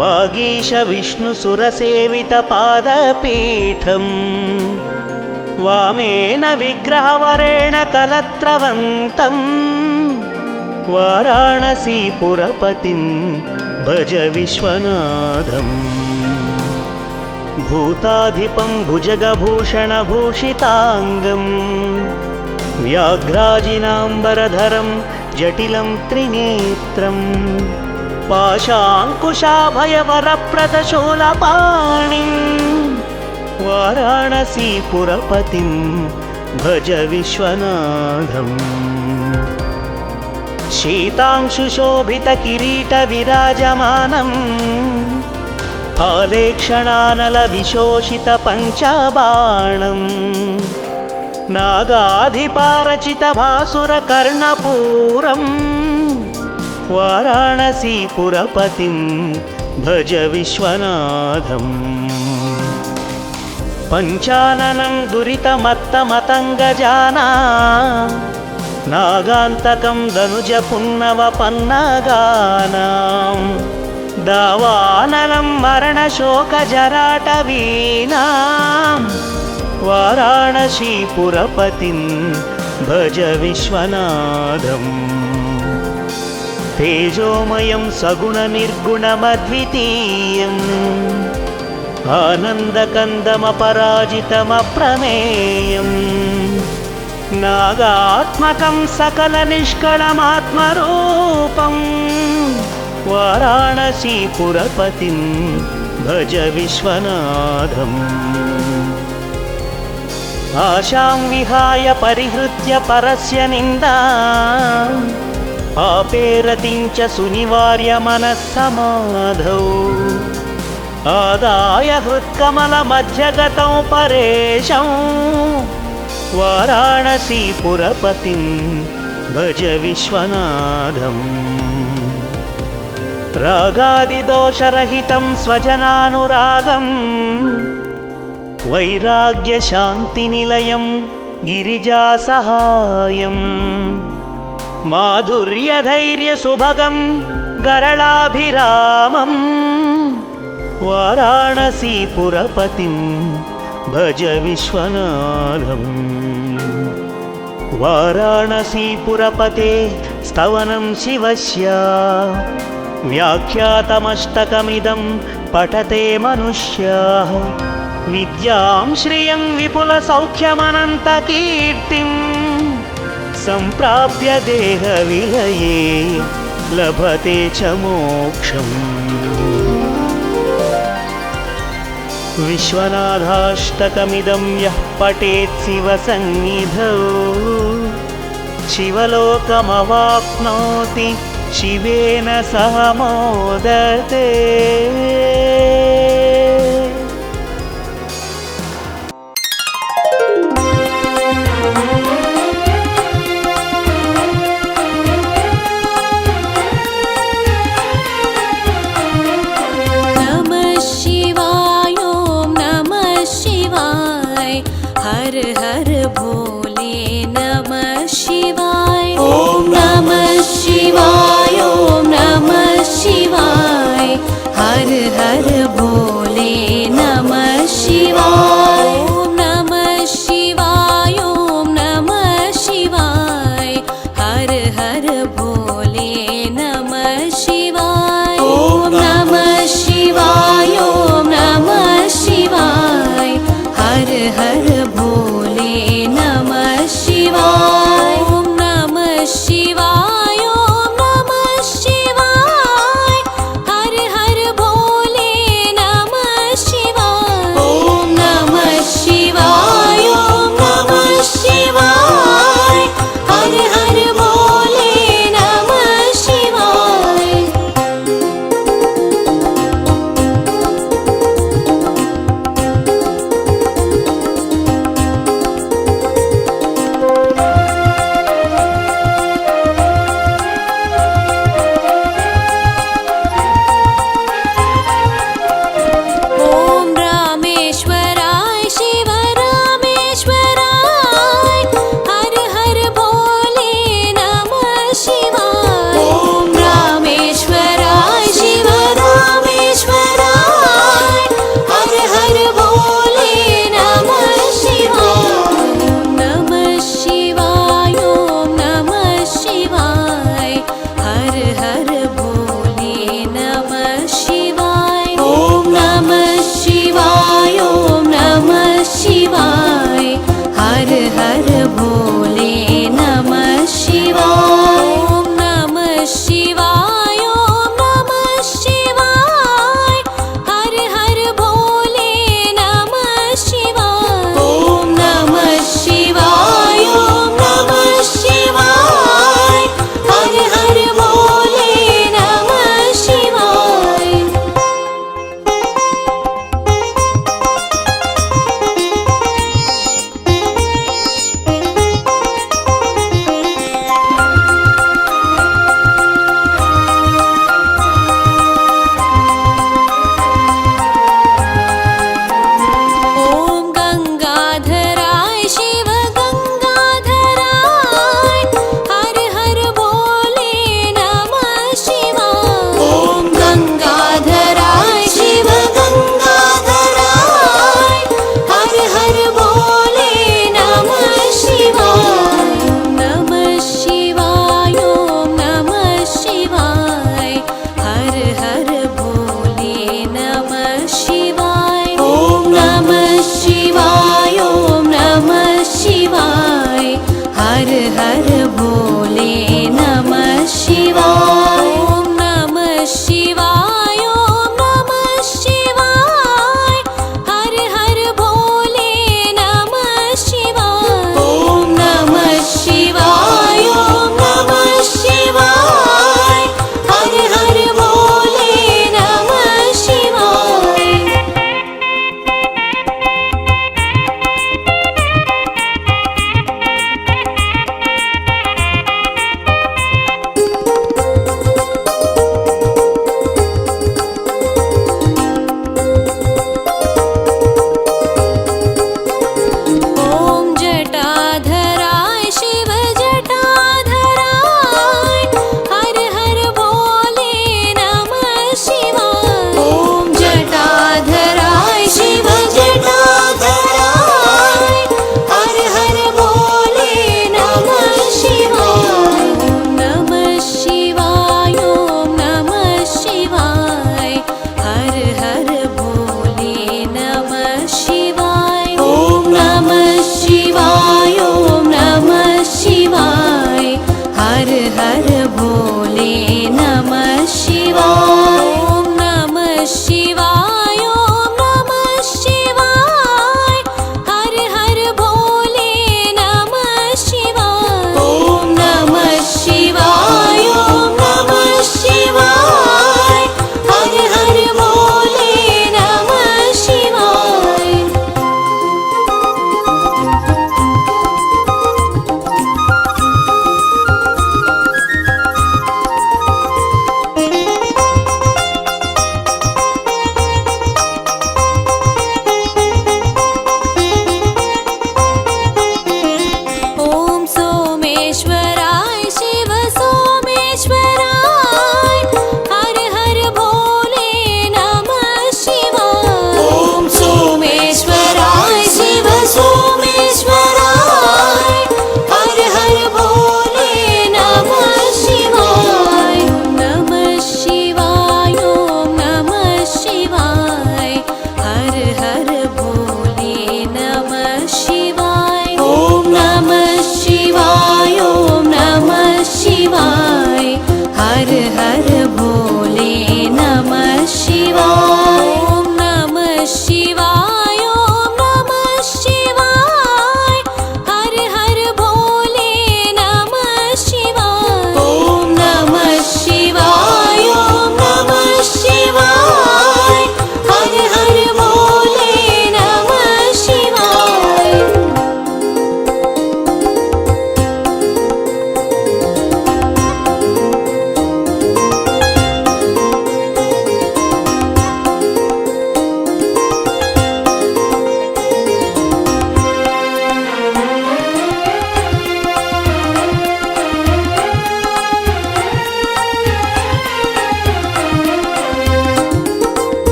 Vagish विष्णुसुरसेवितपादपीठम् women विग्रहवरेण कलत्रवन्तम् वाराणसीपुरपतिं भज विश्वनाथम् भूताधिपं भुजगभूषणभूषिताङ्गम् व्याघ्राजिनाम्बरधरं जटिलं त्रिनेत्रम् पाशाङ्कुशाभयवरप्रदशूलपाणिं वाराणसीपुरपतिं भज विश्वनाथम् शीतांशुशोभितकिरीटविराजमानम् आलेक्षणानलविशोषितपञ्चबाणम् नागाधिपारचितभासुरकर्णपूरम् वाराणसीपुरपतिं भज विश्वनाथम् पञ्चाननं दुरितमत्तमतङ्गजाना नागान्तकं दनुजपुन्नवपन्नगानां दावानलं मरणशोकजराटवीनां वाराणसीपुरपतिं भज विश्वनाथम् तेजोमयं सगुणनिर्गुणमद्वितीयम् आनन्दकन्दमपराजितमप्रमेयम् नागात्मकं सकलनिष्कळमात्मरूपं वाराणसीपुरपतिं भज विश्वनाथम् आशां विहाय परिहृत्य परस्य निन्दा पापेरतिं च सुनिवार्य मनस्समाधौ आदाय हृत्कमलमध्यगतौ परेशं वाराणसीपुरपतिं भज विश्वनाथम् रागादिदोषरहितं स्वजनानुरागं वैराग्यशान्तिनिलयं गिरिजासहायम् माधुर्यधैर्यसुभगं गरलाभिरामं वाराणसीपुरपतिं भज विश्वनाथम् वाराणसीपुरपते स्तवनं शिवस्य व्याख्यातमष्टकमिदं पठते मनुष्याः विद्यां श्रियं विपुलसौख्यमनन्तकीर्तिं सम्प्राप्य देहविलये लभते च मोक्षम् विश्वनाथाष्टकमिदं यः पठेत् शिवसन्निधौ शिवलोकमवाप्नोति शिवेन सह मोदते। हर हर भोले नमः शिवाय। ओम नमः शिवाय, ओम नमः शिवाय। हर हर भोले।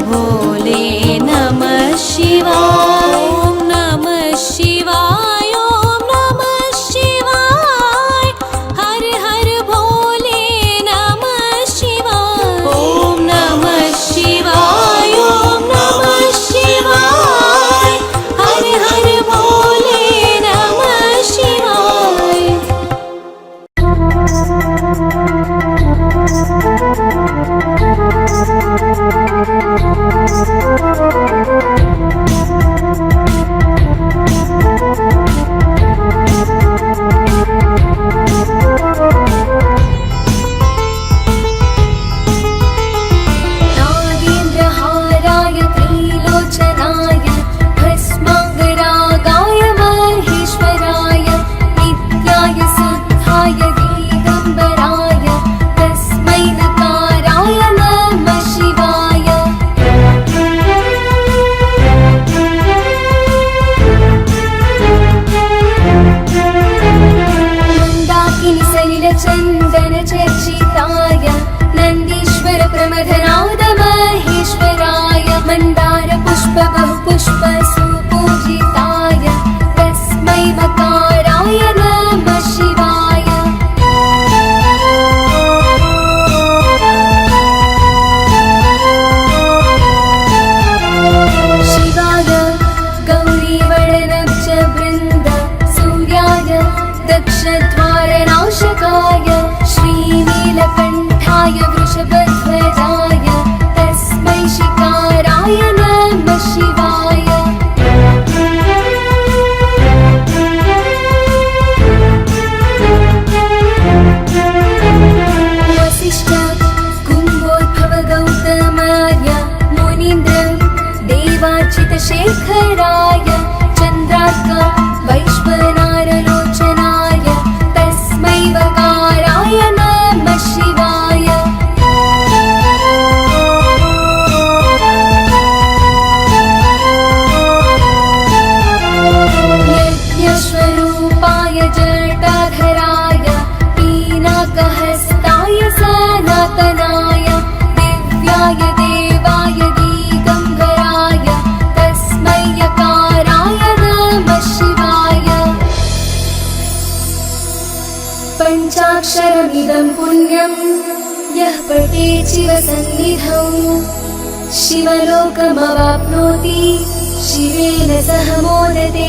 भोले नमः शिवाय ॐ नमः शिवाय ॐ नमः शिवाय हर हर भोले नमः शिवाय ॐ नमः शिवाय ॐ नमः शिवाय हर हर भोले नमः शिवाय नागेन्द्रहाराय त्रिलोचनाय भस्माङ्गरागाय महेश्वराय नित्याय शुद्धाय दिगम्बराय तस्मै नकाराय नमः शिवाय मन्दाकिनी सलिलचन्दन चर्चिताय नन्दीश्वर प्रमथनाद महेश्वराय मन्दार पुष्प बहुपुष्प सुपूजिताय तस्मै मकाराय नमः शिवाय शिवाय गौरीवणनब्ज वृन्द सूर्याय दक्षद्वारनाशकाय श्रीनीलकण्ठाय वृषभध्वजाय तस्मै शिकाराय नमः शिवाय वसिष्ठ कुम्भोद्भव गौतमार्य मुनीन्द्र देवार्चितशेखराय चन्द्रार्क वैश्वनारलोचनाय तस्मै वकाराय नमः शिवाय यज्ञस्वरूपाय जटाधराय पीनाकहस्ताय सनातनाय दिव्याय देवाय दिगम्बराय तस्मै यकाराय नमः शिवाय पञ्चाक्षरमिदं पुण्यं यः पठेत् शिवसन्निधौ शिवलोकमवाप्नोति शिवेन सह मोदते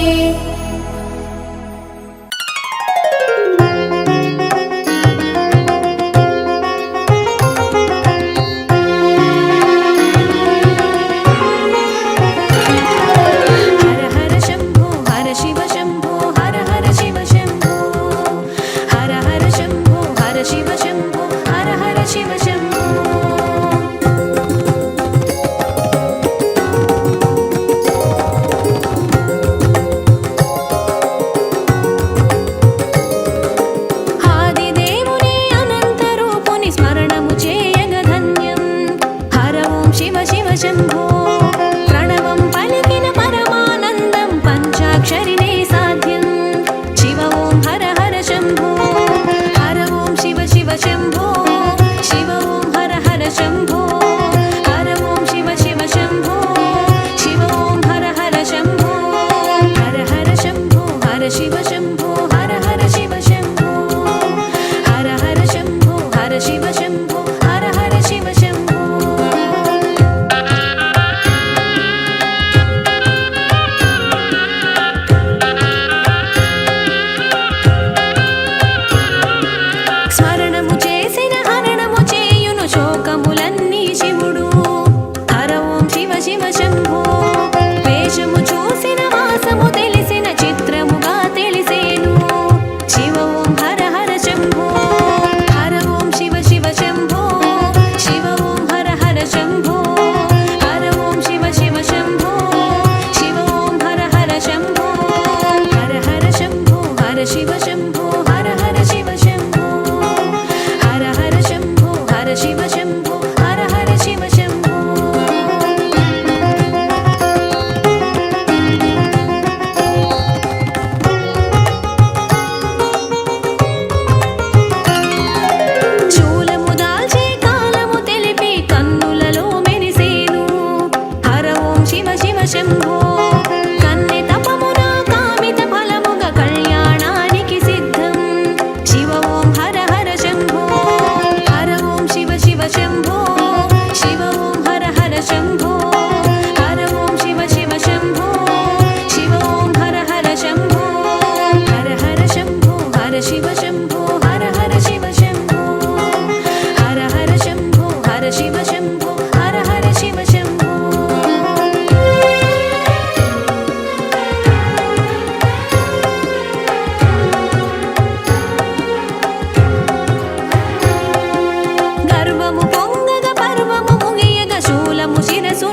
हर हर शम्भो हर शिव शम्भो हर हर शिव शम्भो हर हर शम्भो हर शिव शम्भो हर हर शिव शम्भो ఆదిదేవుని అనంతరూపుని స్మరణము చేయగ ధన్యం హర ఓం శివ శివ శంభో ప్రణవం పలికిన పరమానందం పంచాక్షరినే సాధ్యం శివ ఓం హర హర శంభో హర ఓం శివ శివ శంభో శివ ఓం హర హర శంభో హర ఓం శివ శివ శంభో శివ ఓం హర హర శంభో హర హర శంభో హర శివ శంభో హర హర శివ శంభో హర హర శంభో హర శివ శంభో హర హర శివ శంభో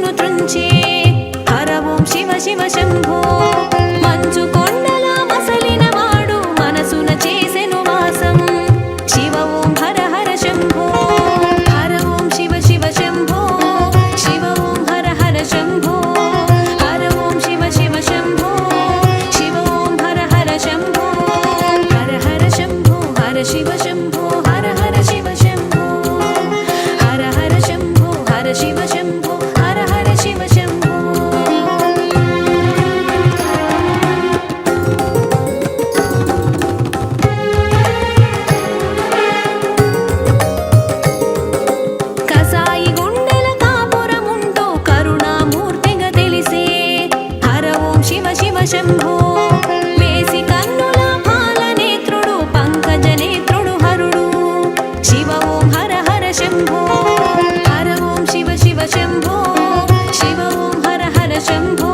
చీకటును త్రుంచే హర ఓం శివ శివ శంభో మంచు కొండల మసలిన వాడు మనసున చేసెను వాసం శివ ఓం హర హర శంభో హర ఓం శివ శివ శంభో శివ ఓం హర హర శంభో హర ఓం శివ శివ శంభో శివ ఓం హర హర శంభో హర హర శంభో హర శివ శంభో హర హర శివ శంభో హర హర శంభో హర శివ శంభో హర హర శివ శంభో కసాయి గుండెల కాపురముంటూ కరుణామూర్తిగా తెలిసే హర ఓం శివ శివ శంభో వేసి కన్నుల పాలనేత్రుడు పంకజ నేత్రుడు హరుడు శివ ఓం హర హర శంభో హర ఓం శివ శివ శంభో శివ ఓం హర హర శంభో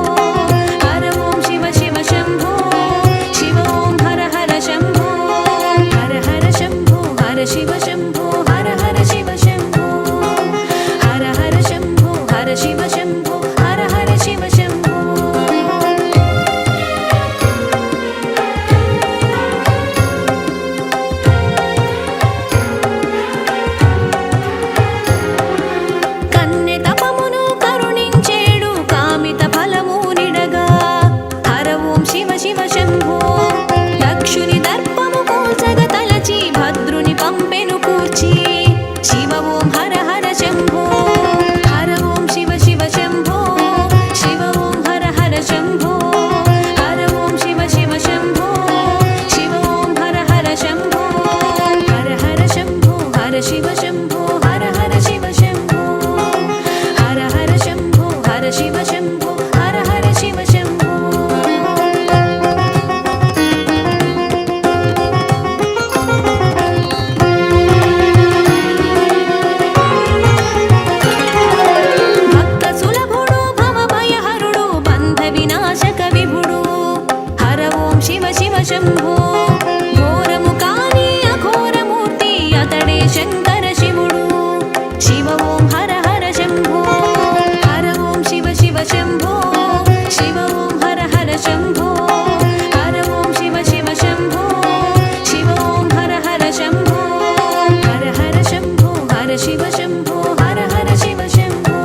హర ఓం శివ శివ శంభో శివ ఓం హర హర శంభో హర హర శంభో హర శివ శంభో హర హర శివ శంభో హర హర శంభో హర శివ శంభో హర హర శివ శంభో కన్నె తపమును కరుణించేడు కామిత ఫలము నిడగా హర ఓం శివ శివ శంభో దక్షుని దర్పము కూల్చగ తలచి భద్రుని పంపెను కూర్చి శివ ఓం హర హర శంభో హర ఓం శివ శివ శంభో శివ ఓం హర హర శంభో హర ఓం శివ శివ శంభో శివ ఓం హర హర శంభో హర హర శంభో హర శివ శంభో హర హర శివ శంభో హర హర శంభో హర శివ శంభో హర హర శివ శంభో భక్త సులభుడు భవభయహరుడు బంధ వినాశక విభుడు హర ఓం శివ శివ శంభో ఘోరము కాని అఘోరమూర్తి అతడే శంకర శివుడు శివ ఓం హర హర శంభో హర ఓం శివ శివ శంభో శివ ఓం హర హర శంభో హర ఓం శివ శివ శంభో శివ ఓం హర హర శంభో హర హర శంభో హర శివ శంభో హర హర శివ శంభో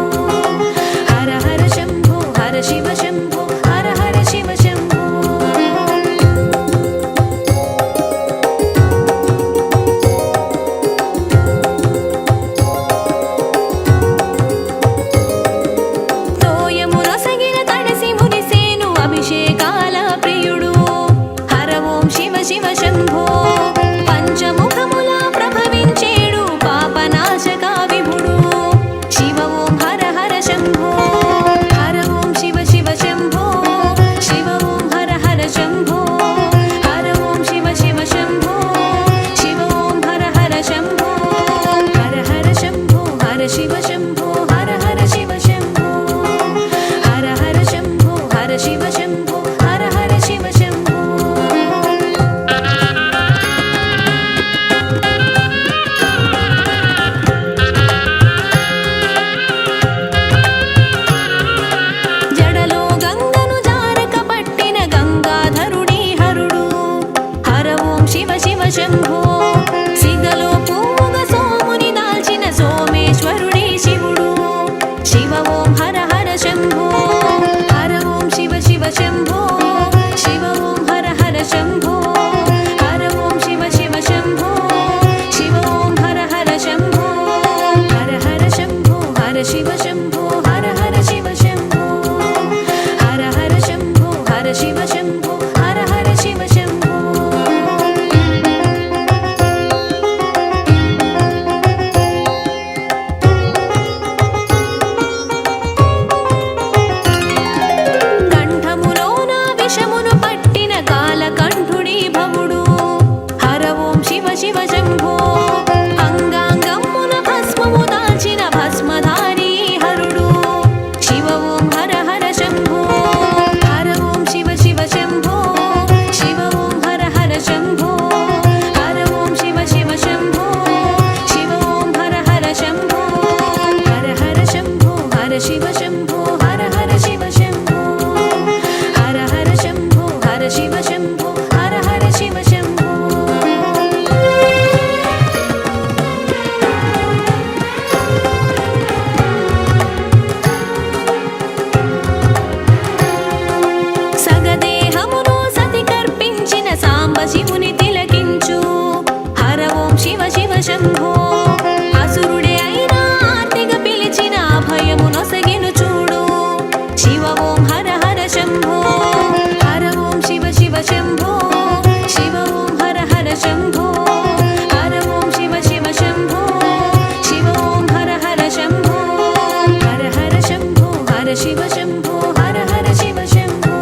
హర హర శంభో హర శివ శంభో హర హర శివ శంభో తోయము రసగిన తడసి మురిసేను అభిషేకాల ప్రియుడు హర ఓం శివ శివ శంభో పంచముఖముల ప్రభవించేడు పాపనాశక విభుడు శివ ఓం హర హర శంభో హర ఓం శివ శివ శంభో శివ ఓం హర హర శంభో హర ఓం శివ శివ శంభో శివ ఓం హర హర శంభో హర హర శంభో హర శివ శంభో హర హర శివ శంభో హర హర శంభో హర శివ శంభో హర హర శివ శంభో హర హర శివ శంభో హర హర శంభో హర శివ శంభో హర హర శివ శంభో సగదేహమును సతి కర్పించిన సాంబ శివుని తిలకించు హర ఓం శివ శివ శంభో అసురుడే అయినా ఆర్తిగా పిలిచిన అభయము నొసగెను చూడు శివ ఓం హర హర శంభో హర ఓం శివ శివ శంభో శివ ఓం హర హర శంభో హర ఓం శివ శివ శంభో శివ ఓం హర హర శంభో హర హర శంభో హర శివ శంభో హర హర శివ శంభో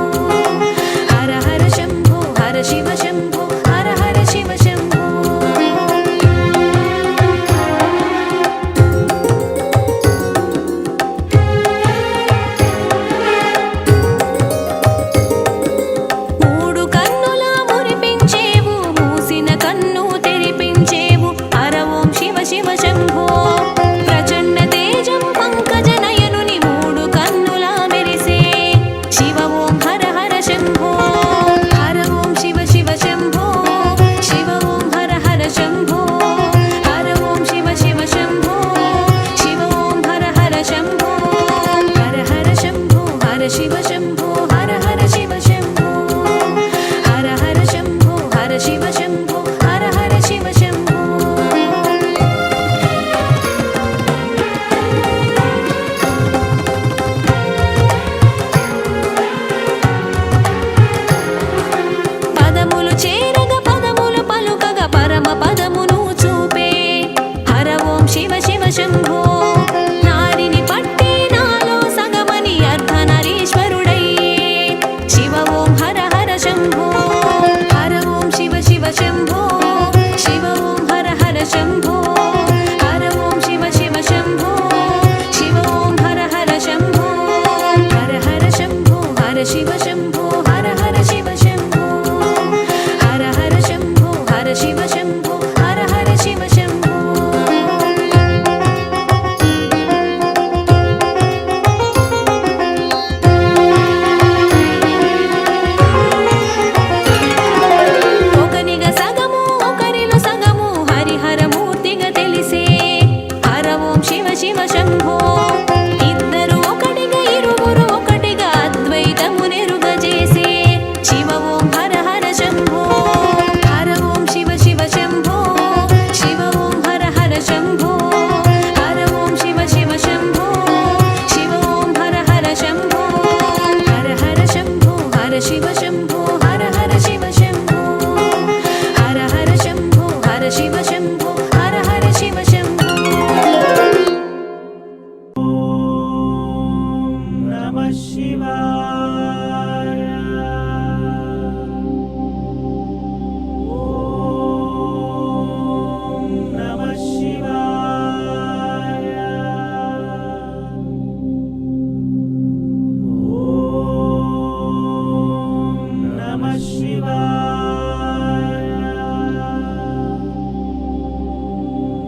హర హర శంభో హర శివ శంభో హర హర శివ శంభో మూడు కన్నులా మురిపించేవు మూసిన కన్ను తెరిపించేవు హర ఓం శివ శివ శంభో ప్రచండ తేజం పంకజ నయనుని మూడు కన్నులా మెరిసే శివ ఓం హర హర శంభో హర ఓం శివ శివ శంభో శివ ఓం హర హర శంభో హర ఓం శివ శివ శంభో శివ ఓం హర హర శంభో హర హర శంభో హర శివ శంభో హర హర శివ శంభో హర హర శంభో హర శివ శంభో హర హర శివ శంభో పదములు చేరగ పదములు పలుకగ పరమ పదమును చూపే హర ఓం శివ శివ శంభో నారిని పట్టి నాలో సగమని అర్ధనరీశ్వరుడయ్యే శివ ఓం హర హర శంభో హర ఓం శివ శివ శంభో శివ ఓం హర హర శంభో హర ఓం శివ శివ శంభో శివ ఓం హర హర శంభో హర హర శంభో హర శివ శంభో హర హర శివ శంభో హర హర శంభో హర శివ శంభో హర హర శివ శంభో ఒకనిగా సగము ఒకరిలో సగము హరిహర మూర్తిగా తెలిసే హర ఓం శివ శివ శంభో ఇద్దరు ఒకటిగా ఇరువురు ఒకటిగా అద్వైతము నెరుగజేసే శివ ఓం హర హర శంభో హర ఓం శివ శివ శంభో శివ ఓం హర హర శంభో హర ఓం శివ శివ శంభో శివ ఓం హర హర శంభో హర హర శంభో హర శివ శంభో హర హర శివ శంభో హర హర శంభో హర శివ శంభో హర హర శివ శంభో నమః శివాయ ఓం నమః శివాయ ఓం నమః శివాయ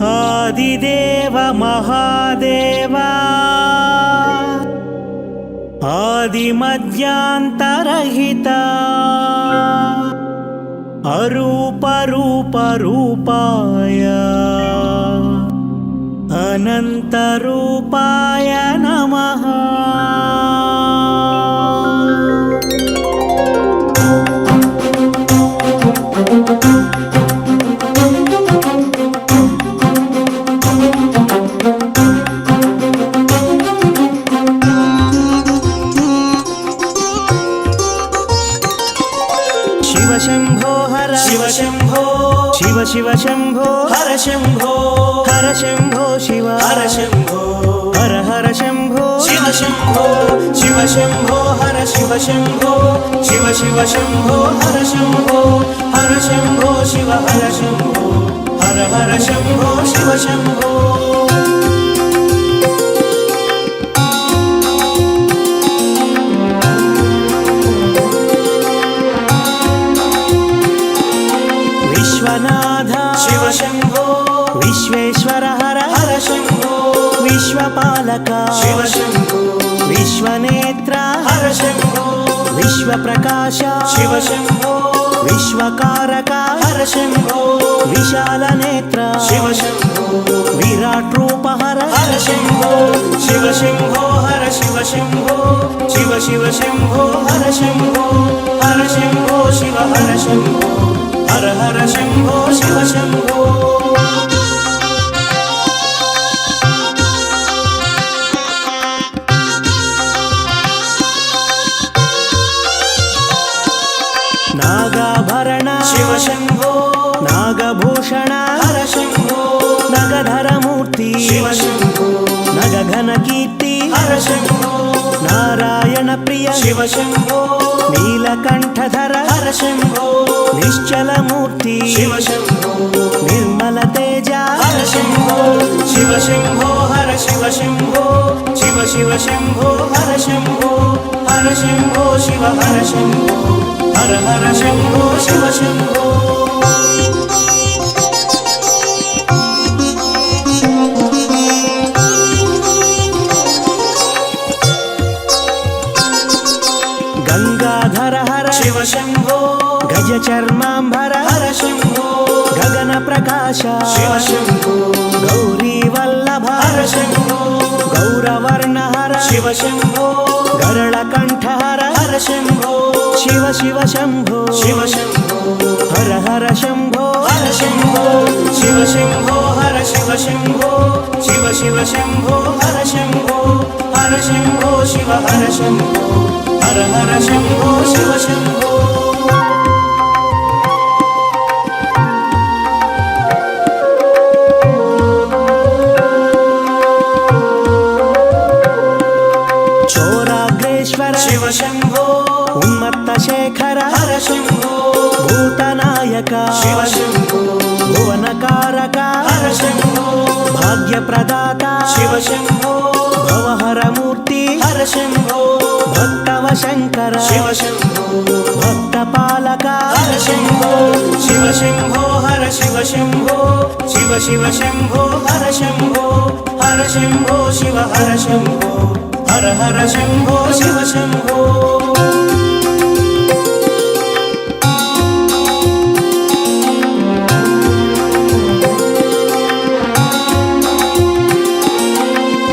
ఆదిదేవ మహాదేవా ఆదిమధ్యాంతరహిత అరూప రూప రూపాయ అనంత రూపాయ నమః శివ శంభో హర శివ శంభో శివ శివ శంభో హర శంభో హర శంభో శివ హర శంభో హర హర శంభో శివ శంభో శివ శంభో హర శివ శంభో శివ శివ శంభో హర శంభో హర శంభో శివ హర శంభో హర హర శంభో శివ శంభో విశ్వనాథ శివ శంభో విశ్వేశ్వర హర హర శంభో విశ్వపాలక శివ శంభో విశ్వనేత్ర హర శంభో విశ్వప్రకాశ శివ శంభో విశ్వకారక హర శంభో విశాల నేత్ర శివ శంభో విరాట్ రూప హర హర శంభో శివ శంభో హర శివ శంభో శివ శివ శంభో హర శంభో హర శంభో శివ హర శంభో హర హర శంభో శివ శంభో నాగాభరణ శివ శంభో నాగభూషణ హర శంభో నగధరమూర్తి శివ శంభో నగఘన కీర్తి హర శంభో నారాయణ ప్రియ శివ శంభో నీలకంఠధర హర శంభో నిశ్చలమూర్తి శివ శంభో నిర్మల తేజ హర శంభో శివ శంభో హర శివ శంభో శివ శివ శంభో హర శంభో హర శంభో శివ హర శంభో హర హర శంభో శివ శంభో గంగాధర హర శివ శంభో గజ చర్మాంబర హర శంభో గగన ప్రకాశ శివ శంభో గౌరీ వల్లభ హర శంభో గౌరవర్ణ హర శివ శంభో గరళ కంఠ హర హర శంభో శివ శివ శంభో శివ శంభో హర హర శంభో హర శంభో శివ శంభో హర శివ శంభో శివ శివ శంభో హర శంభో హర శంభో శివ హర శంభో హర హర శంభో శివ శంభో చోరాగ్రేశ్వర శివ శంభో ఉన్మత్త శేఖర హర శంభో భూతనాయక శివ శంభో భువనకారక హర శంభో భాగ్య ప్రదాత శివ శంభో భవహర మూర్తి హర శంభో భక్తవ శంకర శివ శంభో భక్త పాలక హర శంభో శివ శంభో హర శివ శంభో శివ శివ శంభో హర శంభో హర శంభో శివ హర శంభో హర హర శంభో శివ శంభో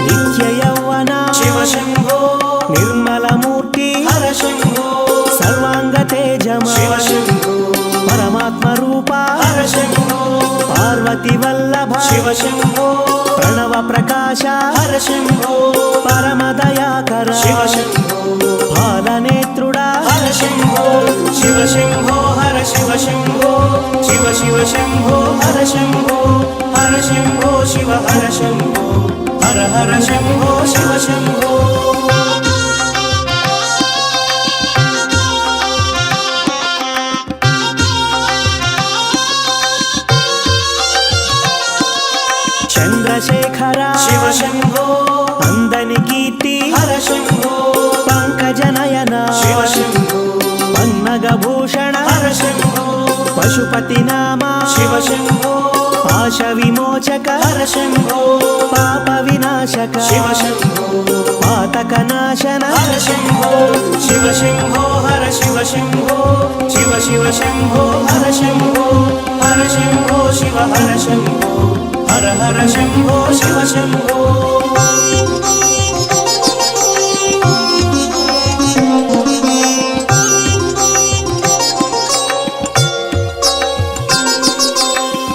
నిత్య యౌవన శివ శంభో నిర్మల మూర్తి హర శంభో సర్వాంగ తేజమ శివ శంభో పరమాత్మ రూప హర శంభో పార్వతి వల్లభ శివ శంభో ప్రణవ ప్రకాశ హర శంభో పరమదయాకర శివ శంభో పాలనేత్రుడా హర శంభో శివ శంభో హర శివ శంభో శివ శివ శంభో హర శంభో హర శంభో శివ హర శంభో హర హర శంభో శివ శంభో చంద్రశేఖర శివ శంభో అందని కీర్తి హర శంభో పంకజనయన శివ శంభో పన్నగభూషణ హర శంభో పశుపతి నామ శివ శంభో పాశ విమోచక హర శంభో పాప వినాశక శివ శంభో పాతక నాశన హర శంభో శివ శంభో హర శివ శంభో శివ శివ శంభో హర శంభో హర శంభో శివ హర శంభో హర హర శంభో శివ శంభో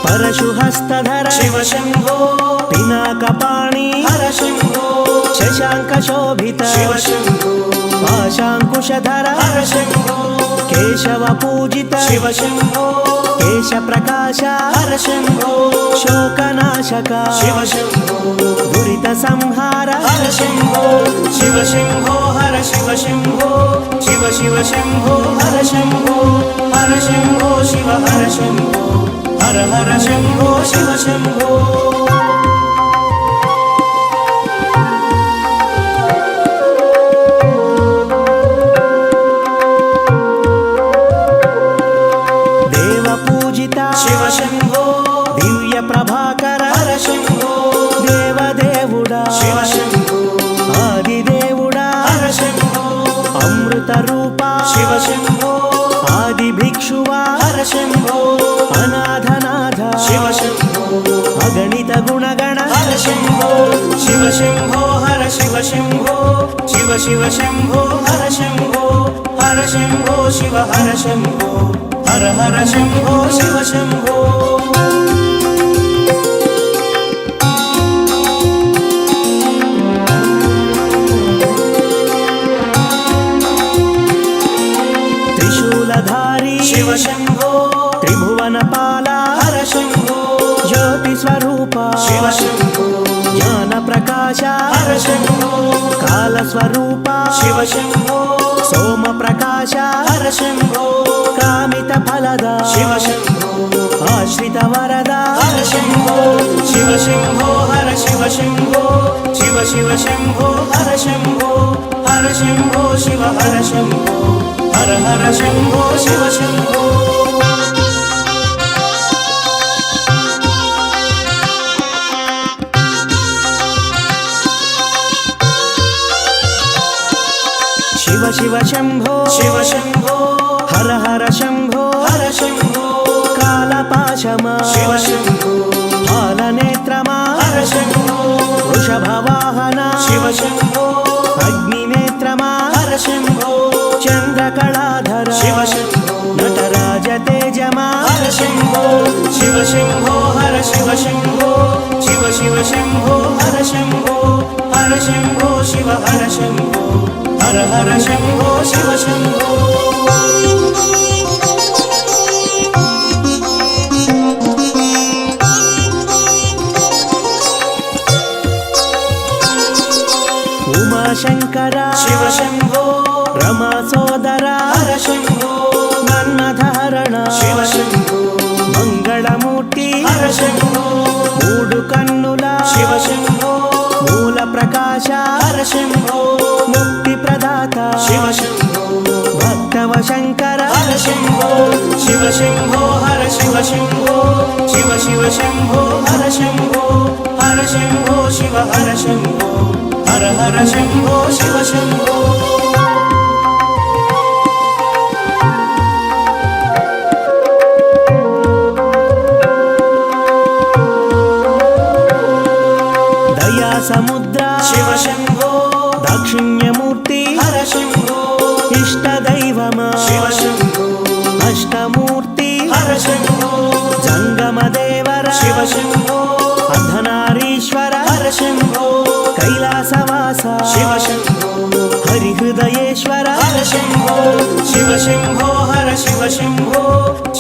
పరశుహస్తధర శివ శంభో పినాకపాణి హర శంభో శశాంక శోభిత శివ శంభో పాశాంకుశధర హర శంభో కేశవ పూజిత శివ శంభో కేశ ప్రకాశ హర శంభో శోకనాశక శివ శంభో దురిత సంహార హర శంభో శివ శంభో హర శివ శంభో శివ శివ శంభో హర శంభో హర శంభో శివ హర శంభో హర హర శంభో శివ శంభో దేవ పూజిత శివ శంభో దివ్య ప్రభాకర హర శంభో దేవదేవుడా శివ శంభో ఆదిదేవుడా హర रूप शिव शम्भो आदि भिक्षुवा हर शम्भो अनाथनाथ शिव शम्भो अगणित गुणगण हर शम्भो शिव शम्भो हर शिव शम्भो शिव शिव शम्भो हर शम्भो हर शम्भो शिव हर शम्भो हर हर शम्भो शिव शम्भो त्रिशूलधारी शिव शम्भो त्रिभुवनपाला हर शम्भो ज्योतिस्वरूप शिव शम्भो ज्ञानप्रकाश हर शम्भो कालस्वरूप शिव शम्भो सोमप्रकाश हर शम्भो कामितफलद शिव शम्भो आश्रितवरद हर शम्भो शिव शम्भो हर शिव शम्भो शिव शिव शम्भो हर शम्भो हर शम्भो शिव हर शम्भो हर हर शम्भो शिव शम्भो शिव शिव शम्भो शिव शम्भो हर हर शम्भो हर शम्भो कालपाशमा शिव शम्भो हालनेत्रमा हर शम्भो वृषभवाहन शिव शम्भो अग्निनेत्रमा हर शम्भो चन्द्रकलाधर शिव शम्भो नटराज तेजमा हर शम्भो शिव शम्भो हर शिव शम्भो शिव शिव शम्भो हर शम्भो हर शम्भो शिव हर शम्भो हर हर शम्भो शिव शम्भो उमाशंकर शिव शम्भो रमा सोदर हर शम्भो नन्नधरण शिव शम्भो मंगलमूर्ति हर शम्भो मूडु कन्नुल शिव शम्भो मूल प्रकाश हर शम्भो मुक्ति प्रदाता शिव शम्भो भक्तव शंकर हर शम्भो शिव शम्भो हर शिव शम्भो शिव शिव शम्भो हर शम्भो हर शम्भो शिव हर शम्भो हर हर शम्भो शिव शम्भो दया समुद्र शिव शम्भो दाक्षिण्यमूर्ति हर शम्भो इष्टदैवम शिव शम्भो अष्टमूर्ति हर शम्भो जंगमदेवर शिव शम्भो अर्धनारीश्वर हर शम्भो कैलासवास शिव शम्भो हरिहृदयेश्वर हर शम्भो शिव शम्भो हर शिव शम्भो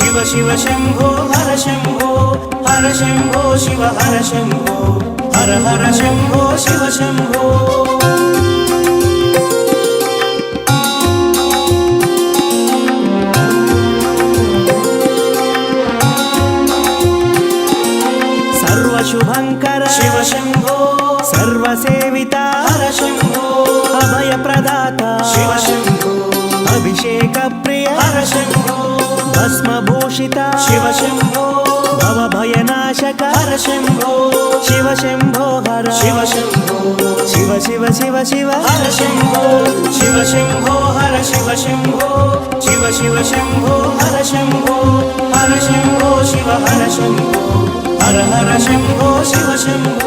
शिव शिव शम्भो हर शम्भो हर शम्भो शिव हर शम्भो हर हर शम्भो शिव शम्भो सर्वशुभंकर शिव शम्भो सर्वसेविता हर शम्भो अभयप्रदाता शिव शम्भो अभिषेक प्रिय हर शम्भो भस्मभूषिता शिव शम्भो भवभयनाशक हर शम्भो शिव शम्भो हर शिव शम्भो शिव शिव शिव शिव हर शम्भो शिव शम्भो हर शिव शम्भो शिव शिव शम्भो हर शम्भो हर शम्भो शिव हर शम्भो हर हर शम्भो शिव शम्भो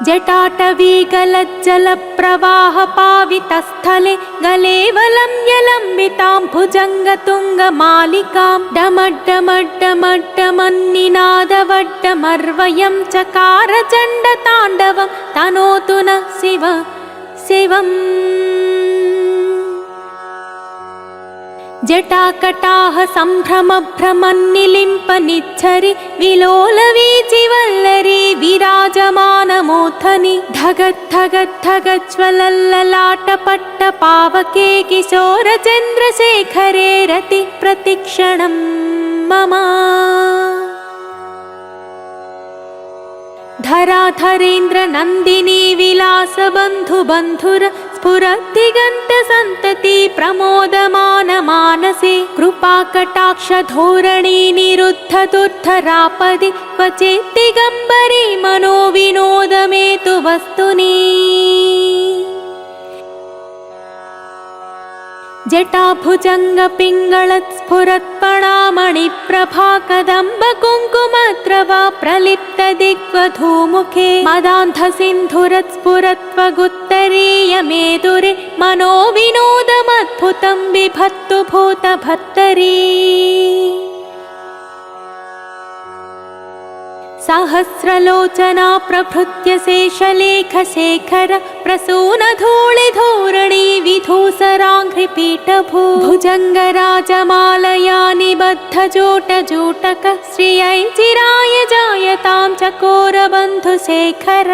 जटाटवीगलज्जलप्रवाहपावितस्थले गलेवलं यलम्बितां भुजङ्गतुङ्गमालिकां डमड्डमड्डमड्डमन्निनादवड्डमर्वयं चकार चण्डताण्डवं तनोतु नः शिव शिवम् जटाकटाह सम्भ्रमभ्रमन्निलिम्पनिच्छरि विलोलवीचिवल्लरी विराजमानमोथनि धगद्धगद्धगज्ज्वलल्ललाटपट्टपावके किशोरचन्द्रशेखरे रति प्रतिक्षणं मम धराधरेन्द्र नन्दिनी विलास बन्धु बन्धुर स्फुरद्दिगन्त सन्तति प्रमोदमान मानसे कृपाकटाक्ष धोरणी निरुद्ध दुर्धरापदि क्वचित् दिगम्बरी मनोविनोदमेतु वस्तुनि जटाभुजङ्गपिङ्गळत्स्फुरत्पणामणिप्रभा कदम्बकुङ्कुमद्रवा प्रलिप्तदिग्वधूमुखे मदान्धसिन्धुरत्स्फुरत्वगुत्तरीयमेदुरे मनोविनोदमद्भुतं बिभत्तु भूतभत्तरी सहस्रलोचना प्रभृत्य शेषलेखशेखर प्रसूनधूलिधूरणि विधूसराङ्घ्रिपीठभू भुजङ्गराजमालया निबद्धजूटजूटक श्रियै चिराय जायतां चकोरबन्धुशेखर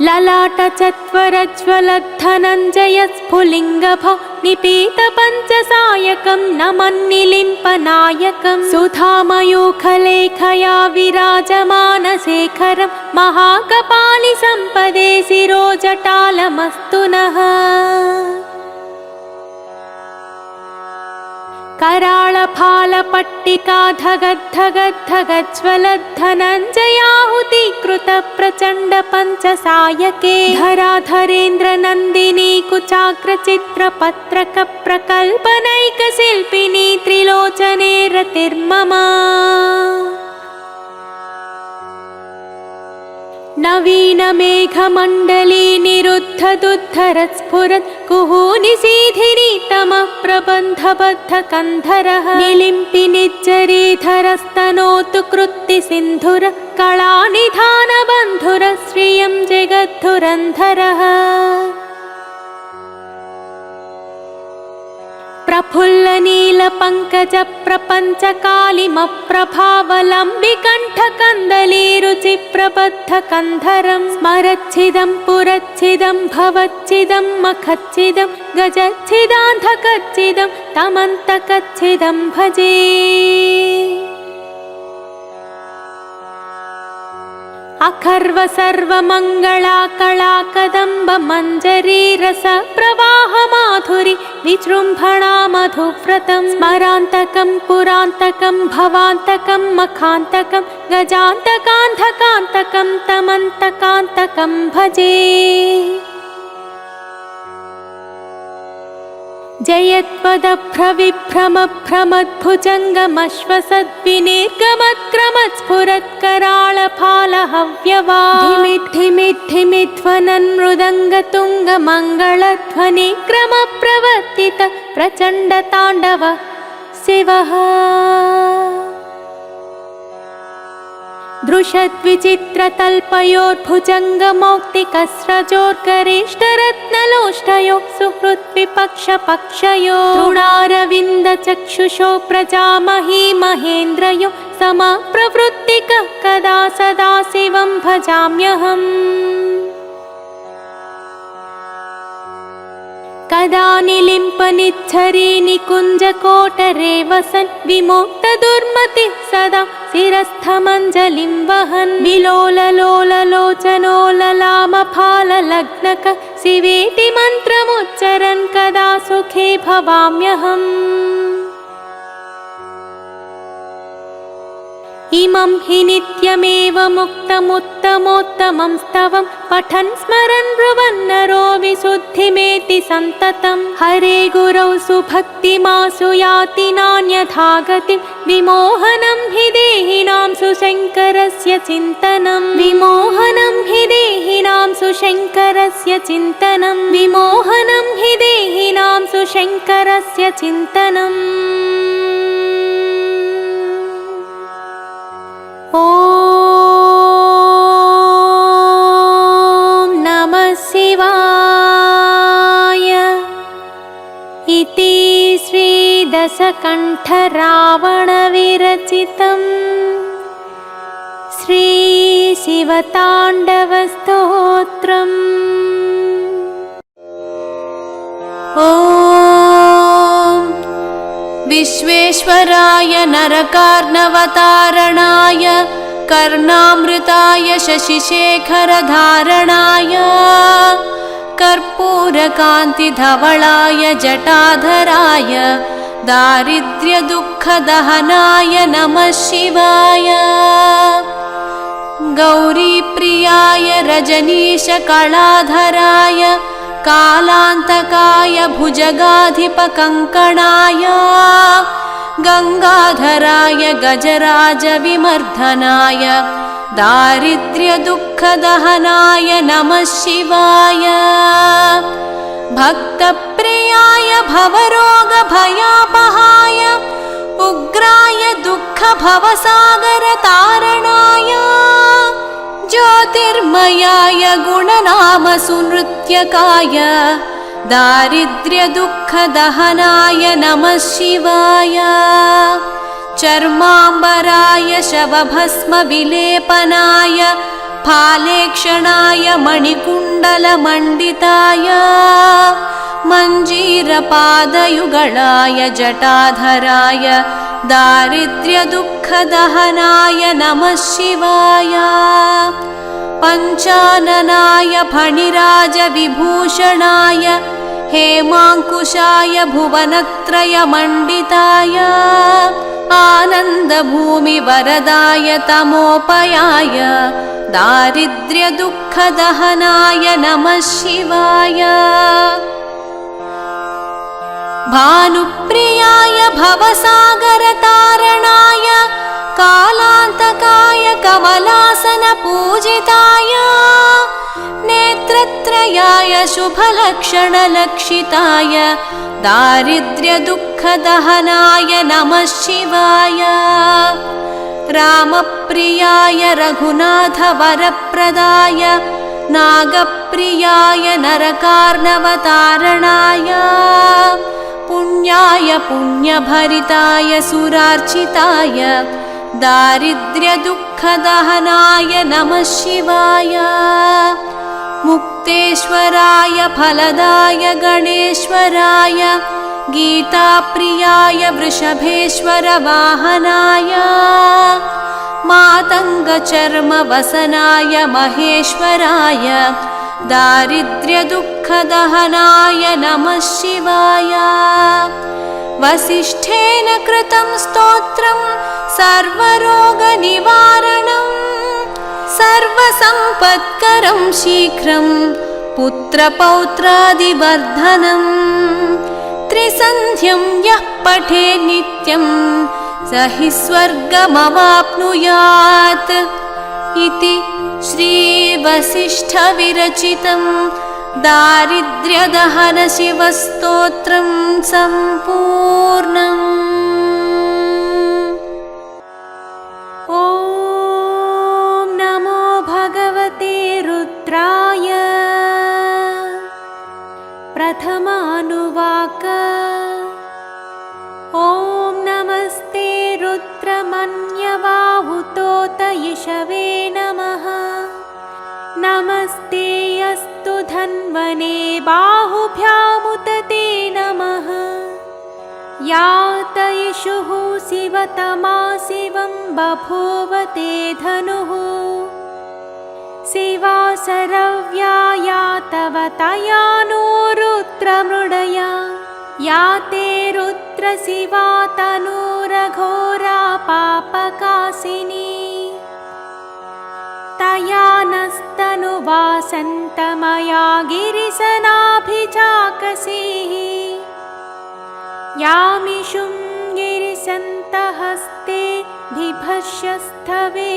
ललाटचत्वरज्वलद्धनञ्जय स्फुलिङ्गभ निपीतपञ्चसायकं नमन्निलिम्पनायकं सुधामयूखलेखया विराजमानशेखरं महाकपालिसम्पदे शिरोजटालमस्तु नः कराळफालपट्टिकाधगद्धगद्धगज्ज्वलद्धनञ्जयाहुतीकृत प्रचण्ड पञ्चसायके धराधरेन्द्रनन्दिनी कुचाग्रचित्रपत्रक प्रकल्पनैकशिल्पिनी त्रिलोचने रतिर्मम नवीनमेघमण्डली निरुद्धदुद्धरत्स्फुरत् कुहूनिशीधिनी तमः प्रबन्धबद्धकन्धरः निलिम्पिनिज्जरीधरस्तनोतु कृत्तिसिन्धुर कलानिधानबन्धुर श्रियं जगद्धुरन्धरः प्रफुल्लनीलपङ्कजप्रपञ्चकालिमप्रभावलम्बिकण्ठकन्दलीरुचिप्रबद्धकन्धरं स्मरच्छिदं पुरच्छिदं भवच्छिदं मखच्छिदं गजच्छिदान्धकच्छिदं तमन्तकच्छिदं भजे अखर्व सर्वमङ्गला कला कदम्ब मञ्जरी रस प्रवाह माधुरी विजृम्भणा मधुव्रतं स्मरान्तकं पुरान्तकं भवान्तकं मखान्तकं गजान्तकान्धकान्तकं तमन्तकान्तकं भजे जयत्वदभ्रविभ्रमभ्रमद्भुजङ्गमश्वसद्विनिर्गमक्रमत्स्फुरत्कराळफालहव्यवा धिमिद्धिमिध्वनन् मृदङ्गतुङ्गमङ्गलध्वनिक्रमप्रवर्तित प्रचण्डताण्डव शिवः दृशद्विचित्रतल्पयोर्भुजङ्गमौक्तिकस्रजोर्गरेष्ठरत्नलोष्टयो सुहृद्विपक्षपक्षयो तृणारविन्दचक्षुषो प्रजामही महेन्द्रयो समप्रवृत्तिकः कदा सदा शिवं भजाम्यहम् कदा निलिम्पनिच्छरी निकुञ्जकोटरे वसन् विमुक्तदुर्मतिः सदा शिरस्थमञ्जलिं वहन् विलोललोललोचनोललामफाललग्नक शिवेति मन्त्रमुच्चरन् कदा सुखे भवाम्यहम् इमं हि नित्यमेव मुक्तमुत्तमोत्तमं स्तवं पठन् स्मरन् ब्रुवन्नरो विशुद्धिमेति सन्ततं हरे गुरौ सुभक्तिमासु याति नान्यथा गतिं विमोहनं हि देहिनां सुशङ्करस्य चिन्तनं विमोहनं हि देहिनां सुशङ्करस्य चिन्तनं विमोहनं हि देहिनां सुशङ्करस्य चिन्तनम् ॐ नमः शिवाय इति श्रीदशकण्ठरावणविरचितं श्रीशिवताण्डवस्तोत्रम् ॐ विश्वेश्वराय नरकार्णवतारणाय कर्णामृताय शशिशेखरधारणाय कर्पूरकान्तिधवलाय जटाधराय दारिद्र्यदुःखदहनाय नमः शिवाय गौरीप्रियाय रजनीशकलाधराय कालान्तकाय भुजगाधिपकङ्कणाय गङ्गाधराय गजराजविमर्दनाय दारिद्र्यदुःखदहनाय नमः शिवाय भक्तप्रियाय भवरोगभयापहाय उग्राय दुःखभवसागरतारणाय ज्योतिर्मयाय गुणनामसुनृत्यकाय दारिद्र्यदुःखदहनाय नमः शिवाय चर्माम्बराय शवभस्मविलेपनाय फालेक्षणाय मणिकुण्डलमण्डिताय मञ्जीरपादयुगळाय जटाधराय दारिद्र्यदुःखदहनाय नमः शिवाय पञ्चाननाय फणिराजविभूषणाय हेमाङ्कुशाय भुवनत्रयमण्डिताय आनन्दभूमिवरदाय तमोपयाय दारिद्र्यदुःखदहनाय नमः शिवाय भानुप्रियाय भवसागरतारणाय कालान्तकाय कमलासनपूजिताय नेत्रत्रयाय शुभलक्षणलक्षिताय दारिद्र्यदुःखदहनाय नमः शिवाय रामप्रियाय रघुनाथवरप्रदाय नागप्रियाय नरकार्णवतारणाय पुण्याय पुण्यभरिताय सुरार्चिताय दारिद्र्यदुःखदहनाय नमः शिवाय मुक्तेश्वराय फलदाय गणेश्वराय गीताप्रियाय वृषभेश्वरवाहनाय मातङ्गचर्मवसनाय महेश्वराय दारिद्र्यदुःखदहनाय नमः शिवाय वसिष्ठेन कृतं स्तोत्रं सर्वरोगनिवारणं सर्वसम्पत्करं शीघ्रं पुत्रपौत्रादिवर्धनम् त्रिसन्ध्यं यः पठे नित्यं स हि स्वर्गमवाप्नुयात् इति श्रीवसिष्ठविरचितं दारिद्र्यदहनशिवस्तोत्रं सम्पूर्णम्। ॐ नमो भगवते रुद्राय। प्रथमानुवाक। ॐ नमस्ते रुद्रमन्यवाहुतोत यशवे नमः। नमस्ते अस्तु धन्वने बाहुभ्यामुत ते नमः। यात इषुः शिवतमा शिवं बभूव ते धनुः। शिवा सरव्या या तव तया नो रुद्रमृडया। या ते रुद्रशिवा तनूरघोरा पापकाशिनी। तया नस्तनुवासन्तमया गिरिशनाभिचाकसीः। यामिषुं गिरिशन्तहस्ते बिभर्ष्यस्थवे।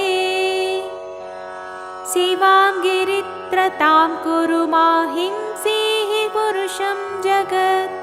शिवां गिरित्रतां कुरु माहिंसीः पुरुषं जगत्।